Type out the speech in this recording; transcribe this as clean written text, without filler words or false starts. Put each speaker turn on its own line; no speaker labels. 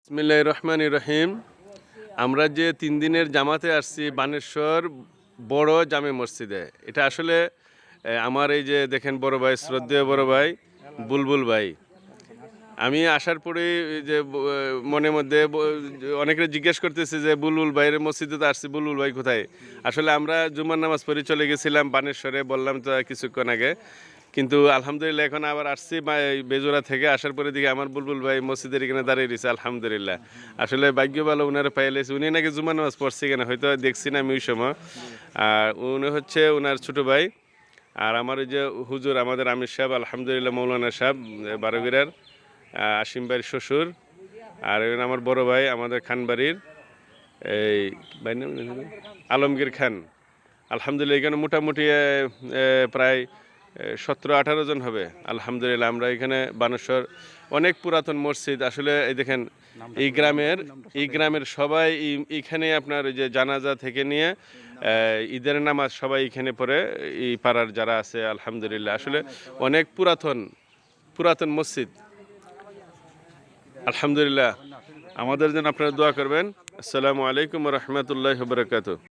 বিসমিল্লাহির রহমানির রহিম। আমরা যে 3 দিনের জামাতে আসছি বানেশ্বর বড় জামে মসজিদে। এটা আসলে আমার এই যে দেখেন বড় ভাই, শ্রদ্ধেয় বড় ভাই বুলবুল ভাই। আমি আসার পরে যে মনের মধ্যে অনেকে জিজ্ঞেস করতেছে যে বুলবুল ভাইয়ের মসজিদে তো আসছি, বুলবুল ভাই কোথায়? আসলে আমরা জুমার নামাজ পড়ে চলে গেছিলাম বানেশ্বরে, বললাম তো কিছুক্ষণ আগে। কিন্তু আলহামদুলিল্লাহ এখন আবার আসছি বেজোড়া থেকে। আসার পরে দিকে আমার বুলবুল ভাই মসজিদের এখানে দাঁড়িয়ে রয়েছে, আলহামদুলিল্লাহ। আসলে ভাগ্য ভালো, উনারা পাইলেছে। উনি নাকি জুমার নামাজ পড়ছে কিনা হয়তো দেখছি না আমি ওই সময়। আর উনি হচ্ছে ওনার ছোটো ভাই। আর আমার ওই যে হুজুর আমাদের আমির সাহেব, আলহামদুলিল্লাহ মৌলানা সাহেব বারোবিরার, আসিম ভাইয়ের শ্বশুর। আর আমার বড় ভাই আমাদের খানবাড়ির এই ভাই নাম আলমগীর খান। আলহামদুলিল্লাহ এখানে মোটামুটি প্রায় 17-18 জন হবে আলহামদুলিল্লাহ। আমরা এখানে বানেশ্বর অনেক পুরাতন মসজিদ। আসলে এই দেখেন এই গ্রামের সবাই এইখানে আপনার ওই যে জানাজা থেকে নিয়ে ঈদের নামাজ সবাই এখানে পড়ে, এই পাড়ার যারা আছে আলহামদুলিল্লাহ। আসলে অনেক পুরাতন মসজিদ আলহামদুলিল্লাহ। আমাদের জন্য আপনারা দোয়া করবেন। আসসালামু আলাইকুম ওয়া রাহমাতুল্লাহি ওয়া বারাকাতুহু।